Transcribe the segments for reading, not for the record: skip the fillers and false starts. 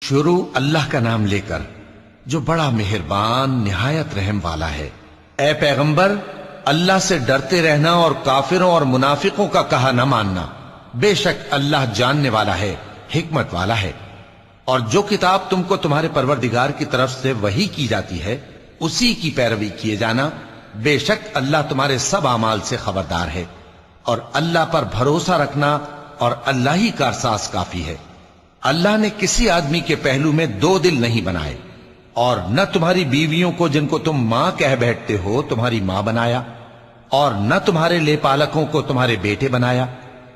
شروع اللہ کا نام لے کر جو بڑا مہربان نہایت رحم والا ہے۔ اے پیغمبر، اللہ سے ڈرتے رہنا اور کافروں اور منافقوں کا کہا نہ ماننا۔ بے شک اللہ جاننے والا ہے، حکمت والا ہے۔ اور جو کتاب تم کو تمہارے پروردگار کی طرف سے وحی کی جاتی ہے اسی کی پیروی کیے جانا۔ بے شک اللہ تمہارے سب اعمال سے خبردار ہے۔ اور اللہ پر بھروسہ رکھنا اور اللہ ہی کارساز کافی ہے۔ اللہ نے کسی آدمی کے پہلو میں دو دل نہیں بنائے، اور نہ تمہاری بیویوں کو جن کو تم ماں کہہ بیٹھتے ہو تمہاری ماں بنایا، اور نہ تمہارے لے پالکوں کو تمہارے بیٹے بنایا۔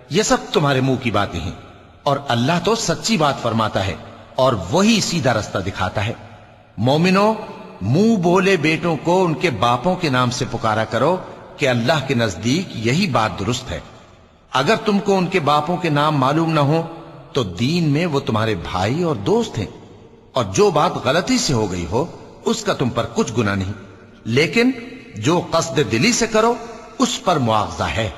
یہ سب تمہارے منہ کی باتیں ہیں، اور اللہ تو سچی بات فرماتا ہے اور وہی سیدھا رستہ دکھاتا ہے۔ مومنو، منہ بولے بیٹوں کو ان کے باپوں کے نام سے پکارا کرو کہ اللہ کے نزدیک یہی بات درست ہے۔ اگر تم کو ان کے باپوں کے نام معلوم نہ ہو تو دین میں وہ تمہارے بھائی اور دوست ہیں، اور جو بات غلطی سے ہو گئی ہو اس کا تم پر کچھ گناہ نہیں، لیکن جو قصد دلی سے کرو اس پر مواخذہ ہے،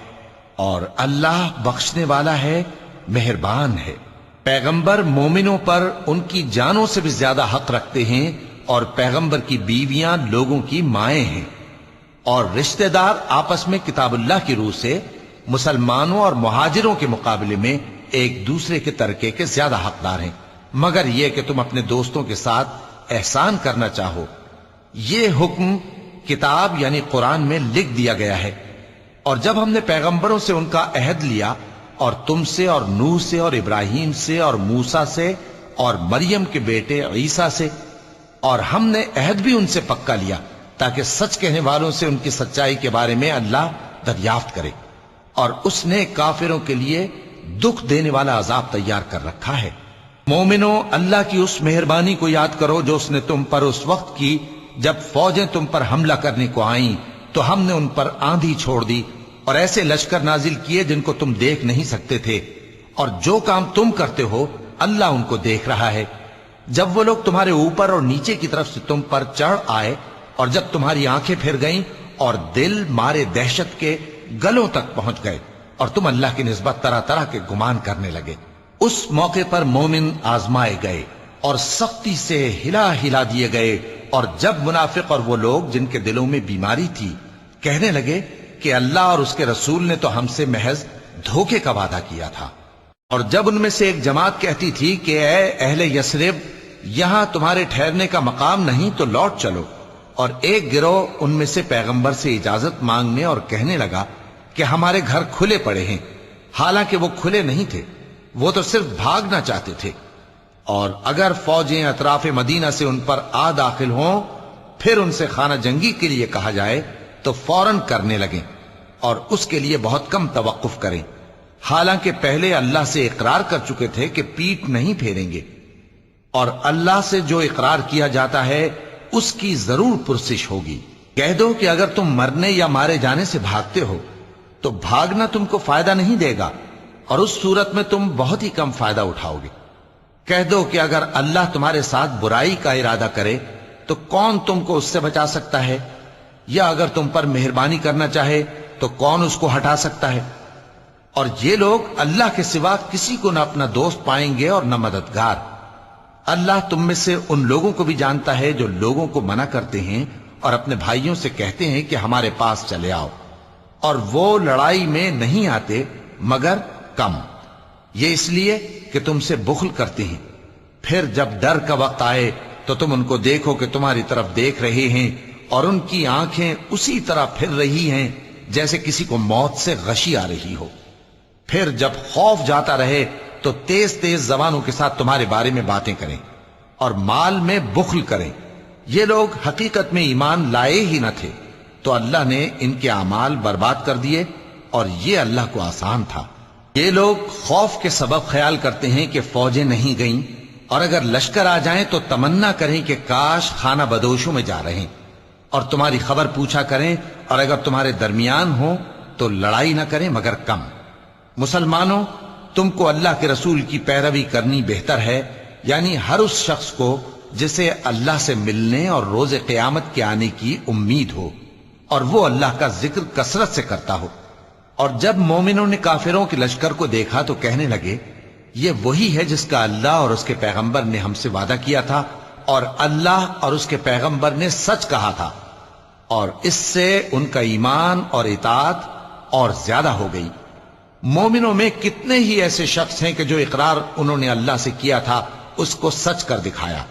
اور اللہ بخشنے والا ہے، مہربان ہے۔ پیغمبر مومنوں پر ان کی جانوں سے بھی زیادہ حق رکھتے ہیں، اور پیغمبر کی بیویاں لوگوں کی مائیں ہیں، اور رشتہ دار آپس میں کتاب اللہ کی روح سے مسلمانوں اور مہاجروں کے مقابلے میں ایک دوسرے کے ترکے کے زیادہ حقدار ہیں، مگر یہ کہ تم اپنے دوستوں کے ساتھ احسان کرنا چاہو۔ یہ حکم کتاب یعنی قرآن میں لکھ دیا گیا ہے۔ اور جب ہم نے پیغمبروں سے ان کا عہد لیا، اور تم سے اور نوح سے اور ابراہیم سے اور موسیٰ سے اور مریم کے بیٹے عیسیٰ سے، اور ہم نے عہد بھی ان سے پکا لیا تاکہ سچ کہنے والوں سے ان کی سچائی کے بارے میں اللہ دریافت کرے، اور اس نے کافروں کے لیے دکھ دینے والا عذاب تیار کر رکھا ہے۔ مومنو، اللہ کی اس مہربانی کو یاد کرو جو اس نے تم پر اس وقت کی جب فوجیں تم پر حملہ کرنے کو آئیں تو ہم نے ان پر آندھی چھوڑ دی اور ایسے لشکر نازل کیے جن کو تم دیکھ نہیں سکتے تھے، اور جو کام تم کرتے ہو اللہ ان کو دیکھ رہا ہے۔ جب وہ لوگ تمہارے اوپر اور نیچے کی طرف سے تم پر چڑھ آئے، اور جب تمہاری آنکھیں پھر گئیں اور دل مارے دہشت کے گلوں تک پہنچ گئے، اور تم اللہ کی نسبت طرح طرح کے گمان کرنے لگے، اس موقع پر مومن آزمائے گئے اور سختی سے ہلا ہلا دیے گئے۔ اور جب منافق اور وہ لوگ جن کے دلوں میں بیماری تھی کہنے لگے کہ اللہ اور اس کے رسول نے تو ہم سے محض دھوکے کا وعدہ کیا تھا، اور جب ان میں سے ایک جماعت کہتی تھی کہ اے اہل یثرب، یہاں تمہارے ٹھہرنے کا مقام نہیں تو لوٹ چلو، اور ایک گروہ ان میں سے پیغمبر سے اجازت مانگنے اور کہنے لگا کہ ہمارے گھر کھلے پڑے ہیں، حالانکہ وہ کھلے نہیں تھے، وہ تو صرف بھاگنا چاہتے تھے۔ اور اگر فوجیں اطراف مدینہ سے ان پر آ داخل ہوں پھر ان سے خانہ جنگی کے لیے کہا جائے تو فوراً کرنے لگیں، اور اس کے لیے بہت کم توقف کریں، حالانکہ پہلے اللہ سے اقرار کر چکے تھے کہ پیٹھ نہیں پھیریں گے، اور اللہ سے جو اقرار کیا جاتا ہے اس کی ضرور پرسش ہوگی۔ کہہ دو کہ اگر تم مرنے یا مارے جانے سے بھاگتے ہو تو بھاگنا تم کو فائدہ نہیں دے گا، اور اس صورت میں تم بہت ہی کم فائدہ اٹھاؤ گے۔ کہہ دو کہ اگر اللہ تمہارے ساتھ برائی کا ارادہ کرے تو کون تم کو اس سے بچا سکتا ہے، یا اگر تم پر مہربانی کرنا چاہے تو کون اس کو ہٹا سکتا ہے۔ اور یہ لوگ اللہ کے سوا کسی کو نہ اپنا دوست پائیں گے اور نہ مددگار۔ اللہ تم میں سے ان لوگوں کو بھی جانتا ہے جو لوگوں کو منع کرتے ہیں اور اپنے بھائیوں سے کہتے ہیں کہ ہمارے پاس چلے آؤ، اور وہ لڑائی میں نہیں آتے مگر کم، یہ اس لیے کہ تم سے بخل کرتے ہیں۔ پھر جب ڈر کا وقت آئے تو تم ان کو دیکھو کہ تمہاری طرف دیکھ رہے ہیں، اور ان کی آنکھیں اسی طرح پھر رہی ہیں جیسے کسی کو موت سے غشی آ رہی ہو۔ پھر جب خوف جاتا رہے تو تیز تیز زبانوں کے ساتھ تمہارے بارے میں باتیں کریں اور مال میں بخل کریں۔ یہ لوگ حقیقت میں ایمان لائے ہی نہ تھے، تو اللہ نے ان کے اعمال برباد کر دیے، اور یہ اللہ کو آسان تھا۔ یہ لوگ خوف کے سبب خیال کرتے ہیں کہ فوجیں نہیں گئیں، اور اگر لشکر آ جائیں تو تمنا کریں کہ کاش خانہ بدوشوں میں جا رہے، اور تمہاری خبر پوچھا کریں، اور اگر تمہارے درمیان ہو تو لڑائی نہ کریں مگر کم۔ مسلمانوں، تم کو اللہ کے رسول کی پیروی کرنی بہتر ہے، یعنی ہر اس شخص کو جسے اللہ سے ملنے اور روز قیامت کے آنے کی امید ہو، اور وہ اللہ کا ذکر کثرت سے کرتا ہو۔ اور جب مومنوں نے کافروں کے لشکر کو دیکھا تو کہنے لگے یہ وہی ہے جس کا اللہ اور اس کے پیغمبر نے ہم سے وعدہ کیا تھا، اور اللہ اور اس کے پیغمبر نے سچ کہا تھا، اور اس سے ان کا ایمان اور اطاعت اور زیادہ ہو گئی۔ مومنوں میں کتنے ہی ایسے شخص ہیں کہ جو اقرار انہوں نے اللہ سے کیا تھا اس کو سچ کر دکھایا۔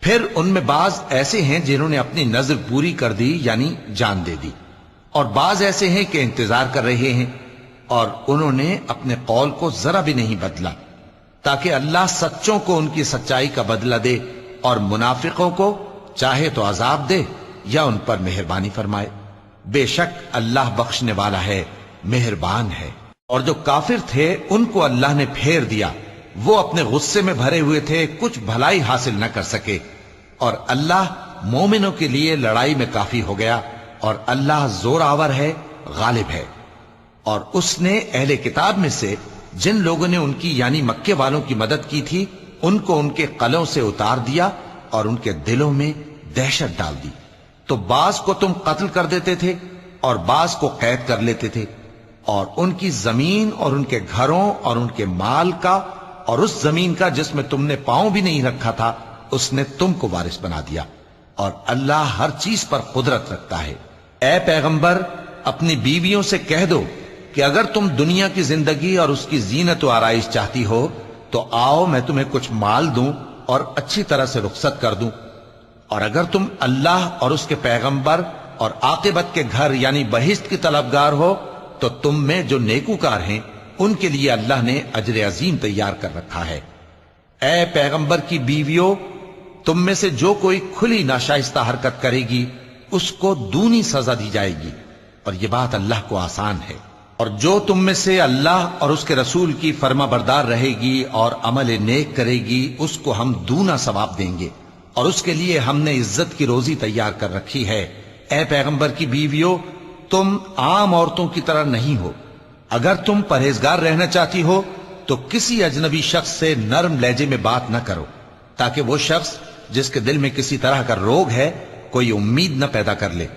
پھر ان میں بعض ایسے ہیں جنہوں نے اپنی نظر پوری کر دی، یعنی جان دے دی، اور بعض ایسے ہیں کہ انتظار کر رہے ہیں، اور انہوں نے اپنے قول کو ذرا بھی نہیں بدلا، تاکہ اللہ سچوں کو ان کی سچائی کا بدلہ دے اور منافقوں کو چاہے تو عذاب دے یا ان پر مہربانی فرمائے۔ بے شک اللہ بخشنے والا ہے، مہربان ہے۔ اور جو کافر تھے ان کو اللہ نے پھیر دیا، وہ اپنے غصے میں بھرے ہوئے تھے، کچھ بھلائی حاصل نہ کر سکے، اور اللہ مومنوں کے لیے لڑائی میں کافی ہو گیا، اور اللہ زور آور ہے، غالب ہے۔ اور اس نے اہل کتاب میں سے جن لوگوں نے ان کی یعنی مکے والوں کی مدد کی تھی ان کو ان کے قلعوں سے اتار دیا اور ان کے دلوں میں دہشت ڈال دی، تو بعض کو تم قتل کر دیتے تھے اور بعض کو قید کر لیتے تھے، اور ان کی زمین اور ان کے گھروں اور ان کے مال کا اور اس زمین کا جس میں تم نے پاؤں بھی نہیں رکھا تھا اس نے تم کو وارث بنا دیا، اور اللہ ہر چیز پر قدرت رکھتا ہے۔ اے پیغمبر، اپنی بیویوں سے کہہ دو کہ اگر تم دنیا کی زندگی اور اس کی زینت و آرائش چاہتی ہو تو آؤ میں تمہیں کچھ مال دوں اور اچھی طرح سے رخصت کر دوں، اور اگر تم اللہ اور اس کے پیغمبر اور عاقبت کے گھر یعنی بہشت کی طلبگار ہو تو تم میں جو نیکوکار ہیں ان کے لیے اللہ نے اجر عظیم تیار کر رکھا ہے۔ اے پیغمبر کی بیویوں، تم میں سے جو کوئی کھلی ناشائستہ حرکت کرے گی اس کو دونی سزا دی جائے گی، اور یہ بات اللہ کو آسان ہے۔ اور جو تم میں سے اللہ اور اس کے رسول کی فرما بردار رہے گی اور عمل نیک کرے گی اس کو ہم دونا ثواب دیں گے، اور اس کے لیے ہم نے عزت کی روزی تیار کر رکھی ہے۔ اے پیغمبر کی بیویوں، تم عام عورتوں کی طرح نہیں ہو، اگر تم پرہیزگار رہنا چاہتی ہو تو کسی اجنبی شخص سے نرم لہجے میں بات نہ کرو، تاکہ وہ شخص جس کے دل میں کسی طرح کا روگ ہے کوئی امید نہ پیدا کر لے،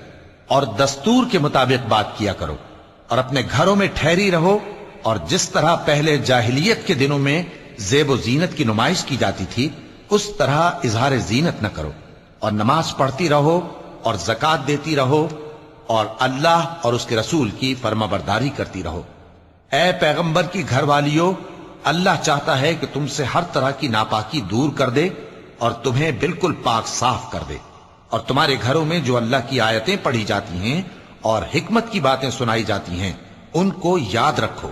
اور دستور کے مطابق بات کیا کرو، اور اپنے گھروں میں ٹھہری رہو، اور جس طرح پہلے جاہلیت کے دنوں میں زیب و زینت کی نمائش کی جاتی تھی اس طرح اظہار زینت نہ کرو، اور نماز پڑھتی رہو اور زکوٰۃ دیتی رہو، اور اللہ اور اس کے رسول کی فرما برداری کرتی رہو۔ اے پیغمبر کی گھر والیوں، اللہ چاہتا ہے کہ تم سے ہر طرح کی ناپاکی دور کر دے اور تمہیں بالکل پاک صاف کر دے، اور تمہارے گھروں میں جو اللہ کی آیتیں پڑھی جاتی ہیں اور حکمت کی باتیں سنائی جاتی ہیں ان کو یاد رکھو،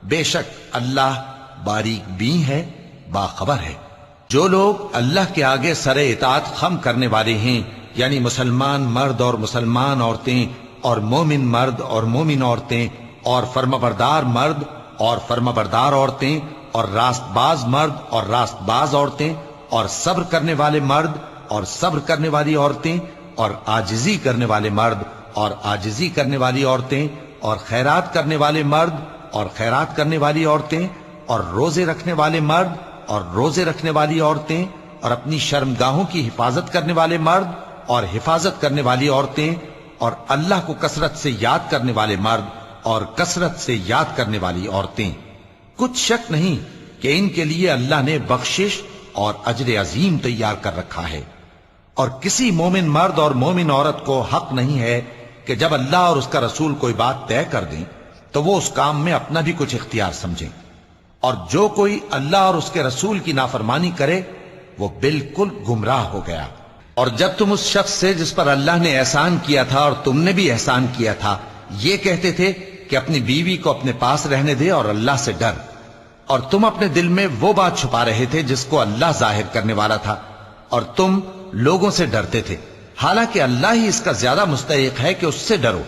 بے شک اللہ باریک بین ہے، باخبر ہے۔ جو لوگ اللہ کے آگے سر اطاعت خم کرنے والے ہیں یعنی مسلمان مرد اور مسلمان عورتیں اور مومن مرد اور مومن عورتیں اور فرمانبردار مرد اور فرمانبردار عورتیں اور راست باز مرد اور راست باز عورتیں اور صبر کرنے والے مرد اور صبر کرنے والی عورتیں اور عاجزی کرنے والے مرد اور عاجزی کرنے والی عورتیں اور خیرات کرنے والے مرد اور خیرات کرنے والی عورتیں اور روزے رکھنے والے مرد اور روزے رکھنے والی عورتیں اور اپنی شرمگاہوں کی حفاظت کرنے والے مرد اور حفاظت کرنے والی عورتیں اور اللہ کو کثرت سے یاد کرنے والے مرد اور کثرت سے یاد کرنے والی عورتیں۔ کچھ شک نہیں کہ ان کے لیے اللہ نے بخشش اور اجر عظیم تیار کر رکھا ہے۔ اور کسی مومن مرد اور مومن عورت کو حق نہیں ہے کہ جب اللہ اور اس کا رسول کوئی بات طے کر دیں تو وہ اس کام میں اپنا بھی کچھ اختیار سمجھیں، اور جو کوئی اللہ اور اس کے رسول کی نافرمانی کرے وہ بالکل گمراہ ہو گیا۔ اور جب تم اس شخص سے جس پر اللہ نے احسان کیا تھا اور تم نے بھی احسان کیا تھا یہ کہتے تھے کہ اپنی بیوی کو اپنے پاس رہنے دے اور اللہ سے ڈر، اور تم اپنے دل میں وہ بات چھپا رہے تھے جس کو اللہ ظاہر کرنے والا تھا، اور تم لوگوں سے ڈرتے تھے، حالانکہ اللہ ہی اس کا زیادہ مستحق ہے کہ اس سے ڈرو۔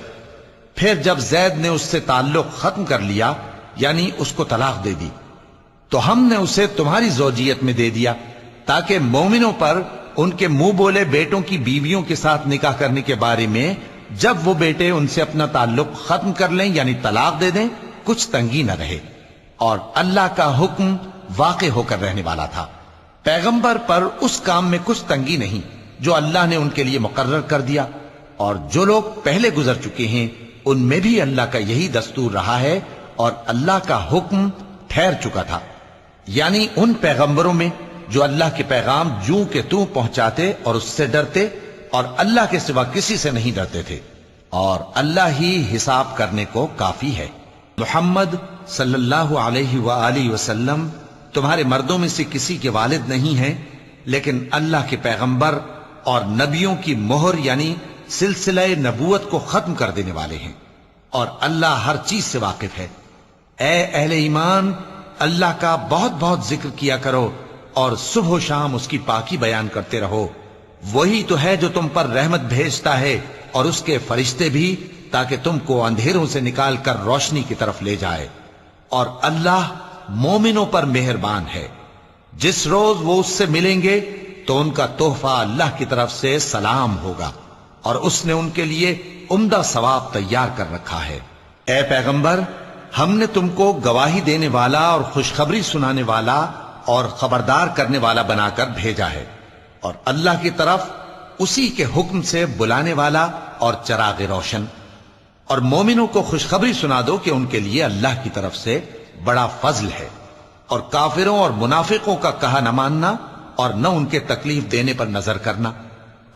پھر جب زید نے اس سے تعلق ختم کر لیا یعنی اس کو طلاق دے دی تو ہم نے اسے تمہاری زوجیت میں دے دیا تاکہ مومنوں پر ان کے منہ بولے بیٹوں کی بیویوں کے ساتھ نکاح کرنے کے بارے میں جب وہ بیٹے ان سے اپنا تعلق ختم کر لیں یعنی طلاق دے دیں کچھ تنگی نہ رہے، اور اللہ کا حکم واقع ہو کر رہنے والا تھا۔ پیغمبر پر اس کام میں کچھ تنگی نہیں جو اللہ نے ان کے لیے مقرر کر دیا، اور جو لوگ پہلے گزر چکے ہیں ان میں بھی اللہ کا یہی دستور رہا ہے اور اللہ کا حکم ٹھہر چکا تھا۔ یعنی ان پیغمبروں میں جو اللہ کے پیغام جوں کہ توں پہنچاتے اور اس سے ڈرتے اور اللہ کے سوا کسی سے نہیں ڈرتے تھے، اور اللہ ہی حساب کرنے کو کافی ہے۔ محمد صلی اللہ علیہ وآلہ وسلم تمہارے مردوں میں سے کسی کے والد نہیں ہیں، لیکن اللہ کے پیغمبر اور نبیوں کی مہر یعنی سلسلہ نبوت کو ختم کر دینے والے ہیں، اور اللہ ہر چیز سے واقف ہے۔ اے اہل ایمان، اللہ کا بہت بہت ذکر کیا کرو اور صبح و شام اس کی پاکی بیان کرتے رہو۔ وہی تو ہے جو تم پر رحمت بھیجتا ہے اور اس کے فرشتے بھی، تاکہ تم کو اندھیروں سے نکال کر روشنی کی طرف لے جائے، اور اللہ مومنوں پر مہربان ہے۔ جس روز وہ اس سے ملیں گے تو ان کا تحفہ اللہ کی طرف سے سلام ہوگا، اور اس نے ان کے لیے عمدہ ثواب تیار کر رکھا ہے۔ اے پیغمبر، ہم نے تم کو گواہی دینے والا اور خوشخبری سنانے والا اور خبردار کرنے والا بنا کر بھیجا ہے، اور اللہ کی طرف اسی کے حکم سے بلانے والا اور چراغ روشن۔ اور مومنوں کو خوشخبری سنا دو کہ ان کے لیے اللہ کی طرف سے بڑا فضل ہے، اور کافروں اور منافقوں کا کہا نہ ماننا اور نہ ان کے تکلیف دینے پر نظر کرنا،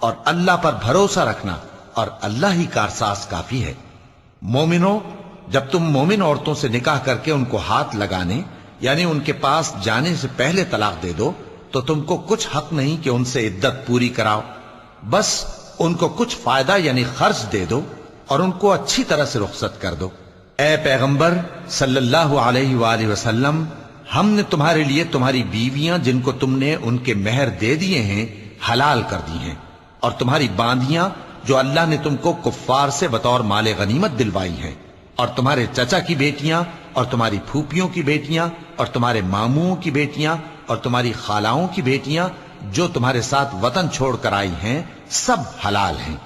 اور اللہ پر بھروسہ رکھنا، اور اللہ ہی کارساز کافی ہے۔ مومنوں، جب تم مومن عورتوں سے نکاح کر کے ان کو ہاتھ لگانے یعنی ان کے پاس جانے سے پہلے طلاق دے دو تو تم کو کچھ حق نہیں کہ ان سے عدت پوری کراؤ، بس ان کو کچھ فائدہ یعنی خرچ دے دو اور ان کو اچھی طرح سے رخصت کر دو۔ اے پیغمبر صلی اللہ علیہ وآلہ وسلم، ہم نے تمہارے لیے تمہاری بیویاں جن کو تم نے ان کے مہر دے دیے ہیں حلال کر دی ہیں، اور تمہاری باندیاں جو اللہ نے تم کو کفار سے بطور مال غنیمت دلوائی ہیں، اور تمہارے چچا کی بیٹیاں اور تمہاری پھوپھیوں کی بیٹیاں اور تمہارے ماموں کی بیٹیاں اور تمہاری خالاؤں کی بیٹیاں جو تمہارے ساتھ وطن چھوڑ کر آئی ہیں، سب حلال ہیں۔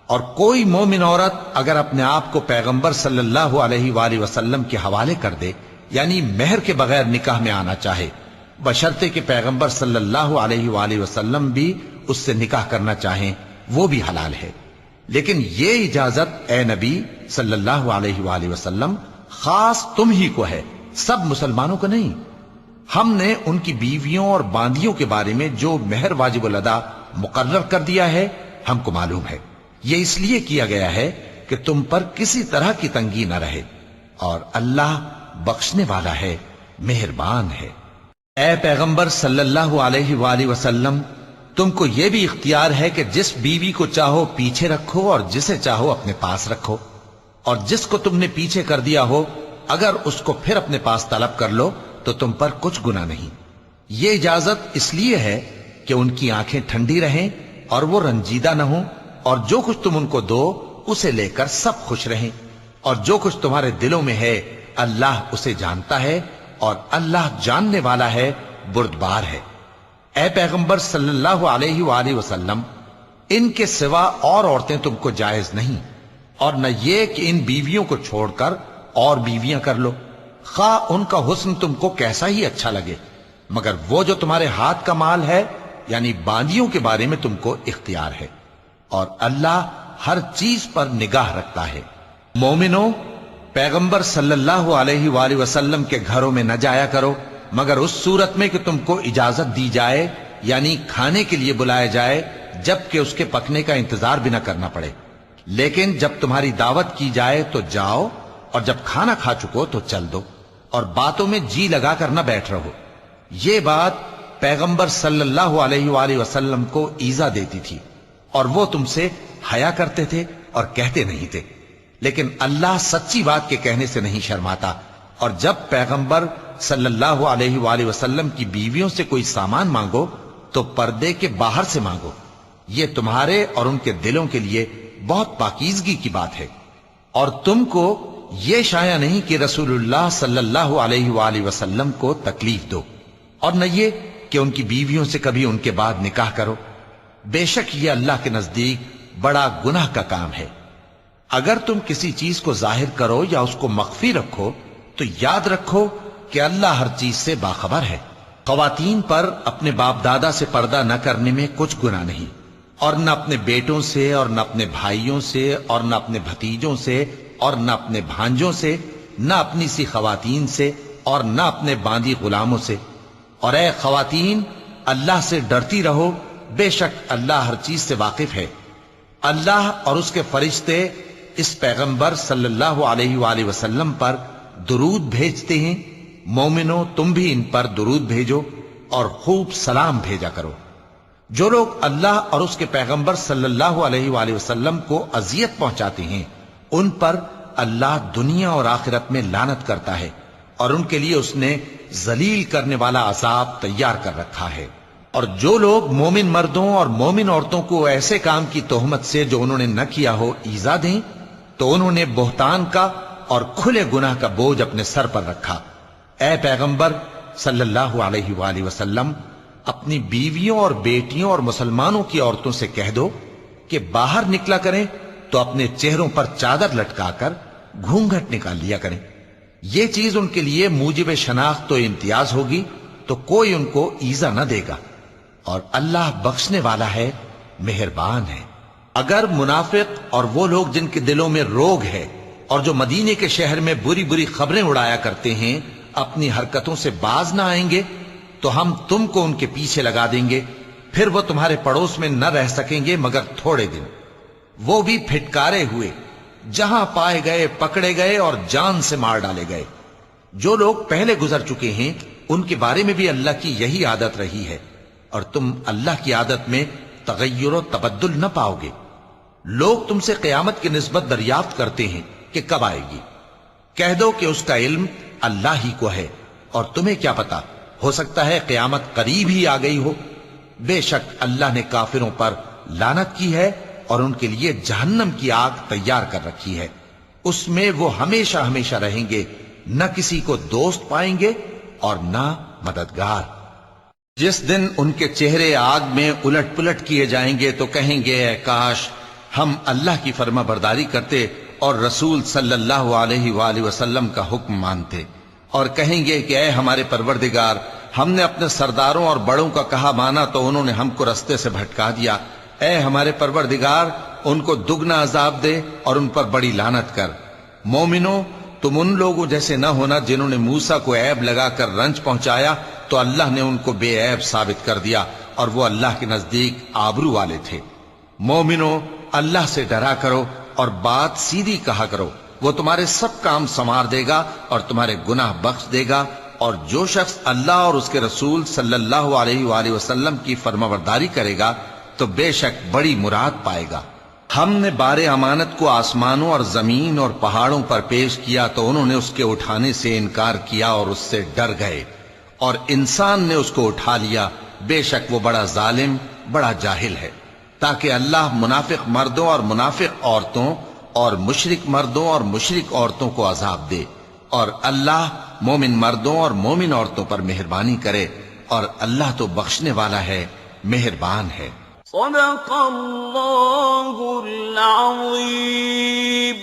اور کوئی مومن عورت اگر اپنے آپ کو پیغمبر صلی اللہ علیہ وآلہ وسلم کے حوالے کر دے یعنی مہر کے بغیر نکاح میں آنا چاہے، بشرطے کہ پیغمبر صلی اللہ علیہ وآلہ وسلم بھی اس سے نکاح کرنا چاہیں، وہ بھی حلال ہے۔ لیکن یہ اجازت اے نبی صلی اللہ علیہ وآلہ وسلم خاص تم ہی کو ہے، سب مسلمانوں کو نہیں۔ ہم نے ان کی بیویوں اور باندیوں کے بارے میں جو مہر واجب الادا مقرر کر دیا ہے ہم کو معلوم ہے، یہ اس لیے کیا گیا ہے کہ تم پر کسی طرح کی تنگی نہ رہے، اور اللہ بخشنے والا ہے، مہربان ہے۔ اے پیغمبر صلی اللہ علیہ وآلہ وسلم، تم کو یہ بھی اختیار ہے کہ جس بیوی کو چاہو پیچھے رکھو اور جسے چاہو اپنے پاس رکھو، اور جس کو تم نے پیچھے کر دیا ہو اگر اس کو پھر اپنے پاس طلب کر لو تو تم پر کچھ گناہ نہیں۔ یہ اجازت اس لیے ہے کہ ان کی آنکھیں ٹھنڈی رہیں اور وہ رنجیدہ نہ ہوں، اور جو کچھ تم ان کو دو اسے لے کر سب خوش رہیں، اور جو کچھ تمہارے دلوں میں ہے اللہ اسے جانتا ہے، اور اللہ جاننے والا ہے، بردبار ہے۔ اے پیغمبر صلی اللہ علیہ وآلہ وسلم، ان کے سوا اور عورتیں تم کو جائز نہیں، اور نہ یہ کہ ان بیویوں کو چھوڑ کر اور بیویاں کر لو، خواہ ان کا حسن تم کو کیسا ہی اچھا لگے، مگر وہ جو تمہارے ہاتھ کا مال ہے یعنی باندیوں کے بارے میں تم کو اختیار ہے، اور اللہ ہر چیز پر نگاہ رکھتا ہے۔ مومنوں، پیغمبر صلی اللہ علیہ وآلہ وسلم کے گھروں میں نہ جایا کرو مگر اس صورت میں کہ تم کو اجازت دی جائے یعنی کھانے کے لیے بلایا جائے، جبکہ اس کے پکنے کا انتظار بھی نہ کرنا پڑے۔ لیکن جب تمہاری دعوت کی جائے تو جاؤ، اور جب کھانا کھا چکو تو چل دو، اور باتوں میں جی لگا کر نہ بیٹھ رہو۔ یہ بات پیغمبر صلی اللہ علیہ وآلہ وسلم کو ایذا دیتی تھی، اور وہ تم سے حیا کرتے تھے اور کہتے نہیں تھے، لیکن اللہ سچی بات کے کہنے سے نہیں شرماتا۔ اور جب پیغمبر صلی اللہ علیہ وآلہ وسلم کی بیویوں سے کوئی سامان مانگو تو پردے کے باہر سے مانگو، یہ تمہارے اور ان کے دلوں کے لیے بہت پاکیزگی کی بات ہے۔ اور تم کو یہ شایع نہیں کہ رسول اللہ صلی اللہ علیہ وآلہ وسلم کو تکلیف دو، اور نہ یہ کہ ان کی بیویوں سے کبھی ان کے بعد نکاح کرو، بے شک یہ اللہ کے نزدیک بڑا گناہ کا کام ہے۔ اگر تم کسی چیز کو ظاہر کرو یا اس کو مخفی رکھو تو یاد رکھو کہ اللہ ہر چیز سے باخبر ہے۔ خواتین پر اپنے باپ دادا سے پردہ نہ کرنے میں کچھ گناہ نہیں، اور نہ اپنے بیٹوں سے اور نہ اپنے بھائیوں سے اور نہ اپنے بھتیجوں سے اور نہ اپنے بھانجوں سے، نہ اپنی سی خواتین سے اور نہ اپنے باندی غلاموں سے، اور اے خواتین اللہ سے ڈرتی رہو، بے شک اللہ ہر چیز سے واقف ہے۔ اللہ اور اس کے فرشتے اس پیغمبر صلی اللہ علیہ وآلہ وسلم پر درود بھیجتے ہیں، مومنو تم بھی ان پر درود بھیجو اور خوب سلام بھیجا کرو۔ جو لوگ اللہ اور اس کے پیغمبر صلی اللہ علیہ وآلہ وسلم کو اذیت پہنچاتے ہیں ان پر اللہ دنیا اور آخرت میں لعنت کرتا ہے، اور ان کے لیے اس نے ذلیل کرنے والا عذاب تیار کر رکھا ہے۔ اور جو لوگ مومن مردوں اور مومن عورتوں کو ایسے کام کی تہمت سے جو انہوں نے نہ کیا ہو ایذا دیں تو انہوں نے بہتان کا اور کھلے گناہ کا بوجھ اپنے سر پر رکھا۔ اے پیغمبر صلی اللہ علیہ وآلہ وسلم اپنی بیویوں اور بیٹیوں اور مسلمانوں کی عورتوں سے کہہ دو کہ باہر نکلا کریں تو اپنے چہروں پر چادر لٹکا کر گھونگھٹ نکال لیا کریں، یہ چیز ان کے لیے موجب شناخت و امتیاز ہوگی تو کوئی ان کو ایذا نہ دے گا، اور اللہ بخشنے والا ہے، مہربان ہے۔ اگر منافق اور وہ لوگ جن کے دلوں میں روگ ہے اور جو مدینے کے شہر میں بری بری خبریں اڑایا کرتے ہیں اپنی حرکتوں سے باز نہ آئیں گے تو ہم تم کو ان کے پیچھے لگا دیں گے، پھر وہ تمہارے پڑوس میں نہ رہ سکیں گے مگر تھوڑے دن، وہ بھی پھٹکارے ہوئے، جہاں پائے گئے پکڑے گئے اور جان سے مار ڈالے گئے۔ جو لوگ پہلے گزر چکے ہیں ان کے بارے میں بھی اللہ کی یہی عادت رہی ہے، اور تم اللہ کی عادت میں تغیر و تبدل نہ پاؤ گے۔ لوگ تم سے قیامت کی نسبت دریافت کرتے ہیں کہ کب آئے گی، کہہ دو کہ اس کا علم اللہ ہی کو ہے، اور تمہیں کیا پتا، ہو سکتا ہے قیامت قریب ہی آ گئی ہو۔ بے شک اللہ نے کافروں پر لعنت کی ہے اور ان کے لیے جہنم کی آگ تیار کر رکھی ہے، اس میں وہ ہمیشہ ہمیشہ رہیں گے، نہ کسی کو دوست پائیں گے اور نہ مددگار۔ جس دن ان کے چہرے آگ میں الٹ پلٹ کیے جائیں گے تو کہیں گے اے کاش ہم اللہ کی فرما برداری کرتے اور رسول صلی اللہ علیہ وآلہ وسلم کا حکم مانتے، اور کہیں گے کہ اے ہمارے پروردگار ہم نے اپنے سرداروں اور بڑوں کا کہا مانا تو انہوں نے ہم کو رستے سے بھٹکا دیا، اے ہمارے پروردگار ان کو دگنا عذاب دے اور ان پر بڑی لعنت کر۔ مومنو تم ان لوگوں جیسے نہ ہونا جنہوں نے موسیٰ کو عیب لگا کر رنج پہنچایا تو اللہ نے ان کو بے عیب ثابت کر دیا اور وہ اللہ کے نزدیک آبرو والے تھے۔ مومنو اللہ سے ڈرا کرو اور بات سیدھی کہا کرو، وہ تمہارے سب کام سنوار دے گا اور تمہارے گناہ بخش دے گا، اور جو شخص اللہ اور اس کے رسول صلی اللہ علیہ وآلہ وسلم کی فرمانبرداری کرے گا تو بے شک بڑی مراد پائے گا۔ ہم نے بار امانت کو آسمانوں اور زمین اور پہاڑوں پر پیش کیا تو انہوں نے اس کے اٹھانے سے انکار کیا اور اس سے ڈر گئے، اور انسان نے اس کو اٹھا لیا، بے شک وہ بڑا ظالم بڑا جاہل ہے۔ تاکہ اللہ منافق مردوں اور منافق عورتوں اور مشرک مردوں اور مشرک عورتوں کو عذاب دے، اور اللہ مومن مردوں اور مومن عورتوں پر مہربانی کرے، اور اللہ تو بخشنے والا ہے، مہربان ہے۔ صدق اللہ العظیم۔